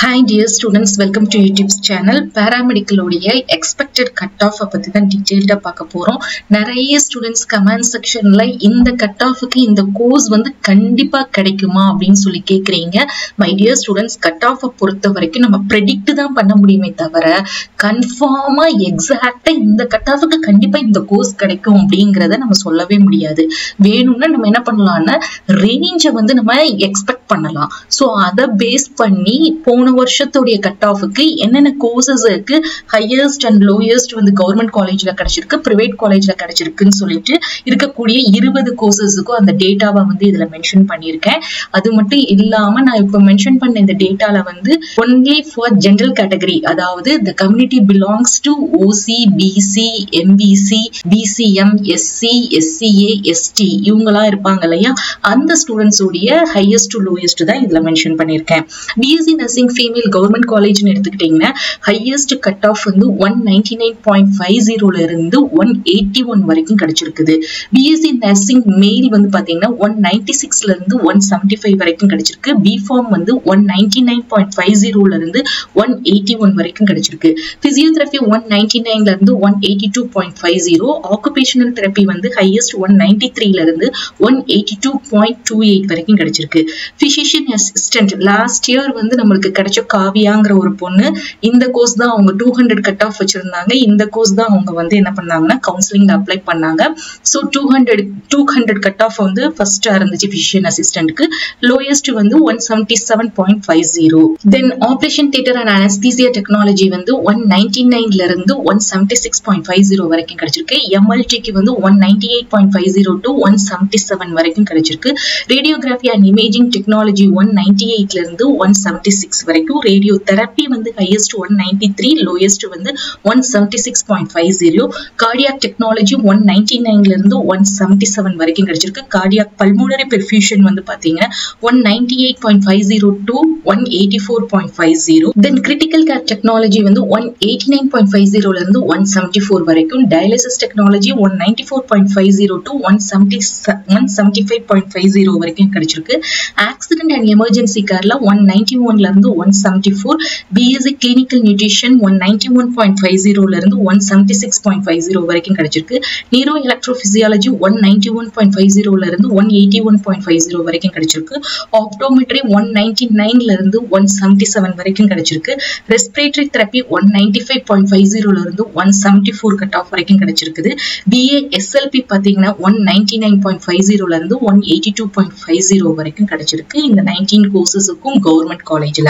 Hi dear students, welcome to YouTube's channel. Paramedical உடைய expected cutoff பத்தி தான் டீடைல்டா பார்க்க போறோம். நிறைய ஸ்டூடண்ட்ஸ் கமெண்ட் செக்ஷன்ல இந்த கட்டாஃப்க்கு இந்த கோர்ஸ் வந்து கண்டிப்பா கிடைக்குமா அப்படின்னு சொல்லி கேக்குறீங்க. My dear students, கட்டாஃப் பொறுத்த வரைக்கும் நம்ம predict தான் பண்ண முடியுமே தவிர கன்ஃபார்மா எக்ஸாக்ட்டா இந்த கட்டாஃப்க்கு கண்டிப்பா இந்த கோர்ஸ் கிடைக்கும் அப்படிங்கறத நம்ம சொல்லவே முடியாது. வேணும்னா நம்ம என்ன பண்ணலாம்னா ரேஞ்சை வந்து நம்ம எக்ஸ்பெக்ட் பண்ணலாம். சோ அத பேஸ் பண்ணி போன வருஷத்துடைய கட் ஆஃப்க்கு என்னென்ன கோர்சஸ் இருக்கு, ஹையஸ்ட் அண்ட் லோயஸ்ட் வந்து கவர்மெண்ட் காலேஜ்ல கிடைச்சிருக்கு, பிரைவேட் காலேஜ்ல கிடைச்சிருக்குன்னு சொல்லிட்டு இருக்கக்கூடிய 20 கோர்சஸுக்கும் அந்த டேட்டாவை வந்து இதுல மென்ஷன் பண்ணியிருக்கேன். அது மட்டும் இல்லாம நான் இப்ப மென்ஷன் பண்ண இந்த டேட்டால வந்து ஒன்லி ஃபார் ஜெனரல் கேட்டகரி, அதாவது the community belongs to OC, BC, MBC, BCM, SC, SCA, ST இவங்களா இருப்பாங்க இல்லையா, அந்த ஸ்டூடெண்ட்ஸ் உடைய ஹையஸ்ட் டு லோயஸ்ட் தான் இதுல மென்ஷன் பண்ணியிருக்கேன். பிஎஸ்சி நர்சிங் ஃபீமேல் கவர்மெண்ட் காலேஜ்னு எடுத்துக்கிட்டீங்கன்னா ஹையஸ்ட் கட் ஆஃப் வந்து 199.50 இருந்து 181 வரைக்கும் கிடைச்சிருக்குது. பிஎஸ்சி நர்சிங் மேல் வந்து பாத்தீங்கன்னா 196 இருந்து 175 வரைக்கும் கிடைச்சிருக்கு. பிஃபார்ம் வந்து 199.50 இருந்து 181 வரைக்கும் கிடைச்சிருக்கு. பிசியோதெரபி 199 இருந்து 182.50. ஆக்குபேஷனல் தெரப்பி வந்து ஹையஸ்ட் 193 இருந்து 182.28 வரைக்கும் கிடைச்சிருக்கு. பிசிஷியன் அசிஸ்டன்ட் லாஸ்ட் இயர் வந்து நம்மளுக்கு கிடைச்ச காவியாங்கிற ஒரு பொண்ணு, இந்த கோர்ஸ் தான் அவங்க 200 கட் ஆஃப் வச்சிருந்தாங்க. இந்த கோர்ஸ் தான் அவங்க வந்து என்ன பண்ணாங்கன்னா கவுன்சிலிங்ல அப்ளை பண்ணாங்க. சோ 200 கட் ஆஃப் வந்து ஃபர்ஸ்ட் இருந்துச்சு பிசிஷியன் அசிஸ்டன்ட்க்கு. லோயஸ்ட் வந்து 177.50. Then operation theatre and anaesthesia technology வந்து 199 இருந்து 176.50 வரைக்கும் கிடைச்சிருக்கு. எம்எல்டிக்கு வந்து 198.50 to 177 வரைக்கும் கிடைச்சிருக்கு. ரேடியோகிராஃபி அண்ட் இமேஜிங் டெக்னாலஜி 198 இருந்து 176 வரைக்கும். ரேடியோ தெரப்பி வந்து ஹையஸ்ட் 193, லோயஸ்ட் வந்து 176.50. கார்டியாக் டெக்னாலஜி 199 இருந்து 177 வரைக்கும் கிடைச்சிருக்கு. கார்டியாக் பல்மோனரி பெர்ஃபியூஷன் வந்து பாத்தீங்கன்னா 198.50 to 184.50. Then critical care technology வந்து 189.50 இருந்து 174 வரைக்கும். டயாலிசிஸ் டெக்னாலஜி 194.50 to 175.50 வரைக்கும் கிடைச்சிருக்கு. ஆக்சிடென்ட் அண்ட் எமர்ஜென்சி கேர்ல 191 இருந்து 174. பிஎஸ்சி கிளினிக்கல் நியூட்ரிஷன் 191.50 இருந்து 176.50 வரைக்கும் கிடைச்சிருக்கு. நியூரோ எலக்ட்ரோபிசியாலஜி 191.50 இருந்து 181.50 வரைக்கும் கிடைச்சிருக்கு. ஆப்டோமெட்ரி 199 இருந்து 177 வரைக்கும் கிடைச்சிருக்கு. ரெஸ்பிரேட்டரி தெரப்பி 195.50 இருந்து 174 கட் ஆஃப் வரைக்கும் கிடைச்சிருக்குது. பிஏ எஸ்எல்பி பாத்தீங்கன்னா 199.50 இருந்து 182.50 வரைக்கும் கிடைச்சிருக்கு. இந்த 19 கோர்சஸுக்கும் கவர்மெண்ட் காலேஜ்ல.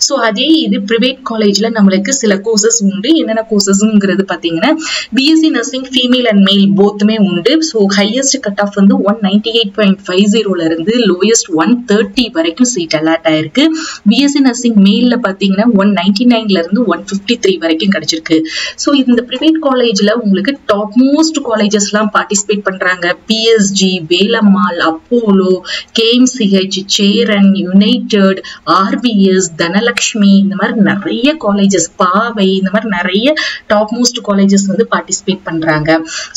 சோ அதே இது பிரைவேட் காலேஜ்ல நம்மளுக்கு சில கோர்சஸ் உண்டு. என்னென்ன கோர்சஸ்ங்கிறது பாத்தீங்கன்னா பிஎஸ்சி நர்சிங் ஃபீமேல் அண்ட் மேல் போத்துமே உண்டு. சோ ஹையஸ்ட் கட் ஆஃப் வந்து 198.50 இருந்து லோயஸ்ட் 130 வரைக்கும் சீட் அலாட் ஆயிருக்கு. பிஎஸ்சி நர்சிங் மேல்ல பாத்தீங்கன்னா 199 இருந்து 153 வரைக்கும் கிடைச்சிருக்கு. சோ இந்த பிரைவேட் காலேஜ்ல உங்களுக்கு டாப் மோஸ்ட் காலேஜஸ் எல்லாம் பார்ட்டிசிபேட் பண்றாங்க. PSG, Velammal, Apollo, KMCH, Cheran, United, RPS, Dhanalakshmi, இந்த மாதிரி நிறைய காலேஜஸ், பாவை, இந்த மாதிரி நிறைய டாப் மோஸ்ட் காலேஜஸ் வந்து பார்ட்டிசிபேட் பண்றாங்க.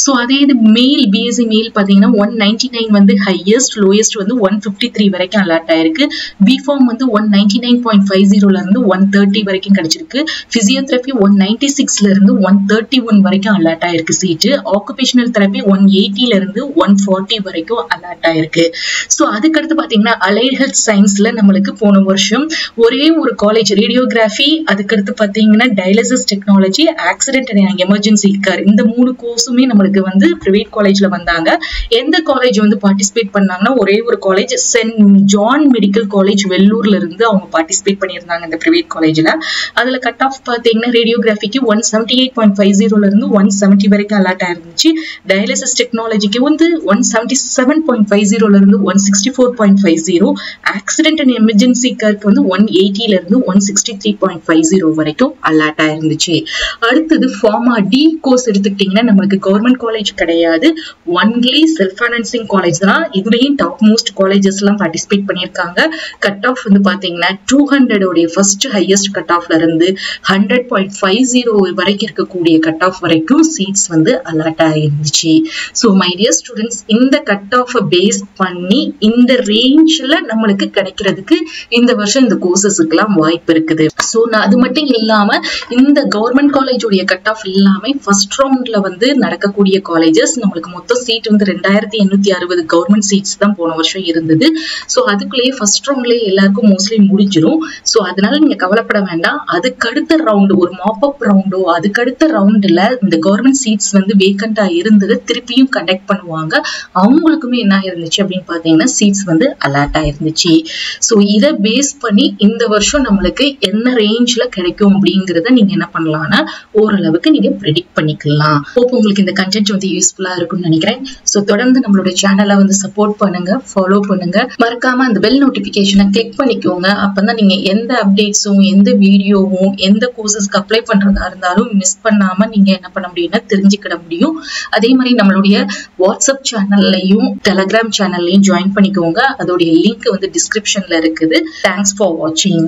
சோ அதே இது மேல் பிஎஸ்சி மேல் பாத்தீங்கன்னா 199 வந்து ஹையஸ்ட், லோயஸ்ட் வந்து 153 வரைக்கும் அலாட் ஆயிருக்கு. பிஃபார்ம் வந்து 199.50 இருந்து 130 வரைக்கும் கிடைச்சிருக்கு. பிசியோதெரபி 196 இருந்து 131 வரைக்கும் அலாட் ஆயிருக்கு சீட்டு. ஆக்குபேஷனல் தெரப்பி 180 இருந்து 140 வரைக்கும் அலாட் ஆயிருக்கு. சோ அதுக்கடுத்து பாத்தீங்கன்னா அலைட் ஹெல்த் சயின்ஸ்ல நம்மளுக்கு போன வருஷம் ஒரே ஒரு காலேஜ் ரேடியோகிராஃபி, அதுக்கடுத்து பாத்தீங்கன்னா dialysis technology, accident and emergency care, இந்த 3 கோர்ஸுமே நம்மளுக்கு வந்து பிரைவேட் காலேஜ்ல வந்தாங்க. எந்த காலேஜ் வந்து பார்ட்டிசிபேட் பண்ணாங்கன்னா ஒரே ஒரு college, Saint John medical college வெள்ளூர்ல இருந்து அவங்க பார்ட்டிசிபேட் பண்ணியிருந்தாங்க இந்த பிரைவேட் காலேஜ்ல. அதுல கட் ஆஃப் பாத்தீங்கன்னா ரேடியோகிராஃபிக்கு 178.50 இருந்து 170 வரைக்கும் அலாட் ஆயிருந்துச்சு. டயாலிசிஸ் டெக்னாலஜிக்கு வந்து 177.50 இருந்து 164.50. ஆக்சிடென்ட் அண்ட் எமர்ஜென்சி கேருக்கு வந்து 180 இருந்து 163.50 வரைக்கும் அலாட் ஆயிருந்துச்சு. அடுத்தது ஃபார்மா டி கோர்ஸ் எடுத்துக்கிட்டீங்கன்னா நம்மளுக்கு கவர்மெண்ட் காலேஜ் கிடையாது, ஒன்லி செல்ஃப் ஃபைனான்சிங் காலேஜ் தான். இதுலயும் டாப் மோஸ்ட் காலேஜஸ் எல்லாம் பார்ட்டிசிபேட் பண்ணியிருக்காங்க. கட் ஆஃப் வந்து பாத்தீங்கன்னா 200 உடைய ஃபர்ஸ்ட் ஹையஸ்ட் கட் ஆஃப்ல இருந்து 100.50 வரைக்கும் இருக்கக்கூடிய கட் ஆஃப் வரைக்கும் சீட்ஸ் வந்து அலாட் ஆயிருந்துச்சு. சோ மை டியர் ஸ்டூடெண்ட்ஸ், இந்த கட் ஆஃப் பேஸ் பண்ணி இந்த ரேஞ்ச்ல நம்மளுக்கு கிடைக்கிறதுக்கு இந்த வருஷம் இந்த கோர்சஸ்க்கு இருக்கிறதுக்கெல்லாம் வாய்ப்பு இருக்குது. ஸோ அது மட்டும் இல்லாம இந்த கவர்மெண்ட் காலேஜோடைய கட் ஆஃப் எல்லாமே ஃபர்ஸ்ட் ரவுண்ட்ல வந்து நடக்கக்கூடிய காலேஜஸ். நம்மளுக்கு மொத்தம் சீட் வந்து 2860 கவர்மெண்ட் சீட்ஸ் தான் போன வருஷம் இருந்தது. ஸோ அதுக்குள்ளேயே ஃபர்ஸ்ட் ரவுண்ட்லயே எல்லாருக்கும் மோஸ்ட்லி முடிஞ்சிடும். ஸோ அதனால நீங்க கவலைப்பட வேண்டாம். அதுக்கடுத்த ரவுண்டு ஒரு மாப் அப் ரவுண்டோ அதுக்கடுத்த ரவுண்டுல இந்த கவர்மெண்ட் சீட்ஸ் வந்து வேக்கண்டா இருந்தது திருப்பியும் கண்டக்ட் பண்ணுவாங்க. அவங்களுக்குமே என்ன இருந்துச்சு அப்படின்னு பாத்தீங்கன்னா சீட்ஸ் வந்து அலாட் ஆயிருந்துச்சு. ஸோ இதை பேஸ் பண்ணி இந்த வருஷம் நம்மளுக்கு என்ன ரேஞ்ச்ல கிடைக்கும் அப்படிங்கறத நீங்க என்ன பண்ணலாம்னா ஓரளவுக்கு நீங்க ப்ரெடிக்ட் பண்ணிக்கலாம். ஹோப் உங்களுக்கு இந்த கண்டென்ட் வந்து யூஸ்ஃபுல்லா இருக்கும்னு நினைக்கிறேன். ஸோ தொடர்ந்து நம்மளோட சேனலை வந்து சப்போர்ட் பண்ணுங்க, ஃபாலோ பண்ணுங்க. மறக்காம அந்த பெல் நோட்டிபிகேஷனை கிளிக் பண்ணிக்கோங்க. அப்பதான் நீங்க எந்த அப்டேட்ஸும் எந்த வீடியோவும் எந்த கோர்சஸ்க்கு அப்ளை பண்றதா இருந்தாலும் மிஸ் பண்ணாம நீங்க என்ன பண்ண முடியும்னா தெரிஞ்சுக்கிட முடியும். அதே மாதிரி நம்மளுடைய வாட்ஸ்அப் சேனல்லையும் டெலகிராம் சேனல்லையும் ஜாயின் பண்ணிக்கோங்க. அதோடைய லிங்க் வந்து டிஸ்கிரிப்ஷன்ல இருக்குது. தேங்க்ஸ் ஃபார் வாட்சிங்.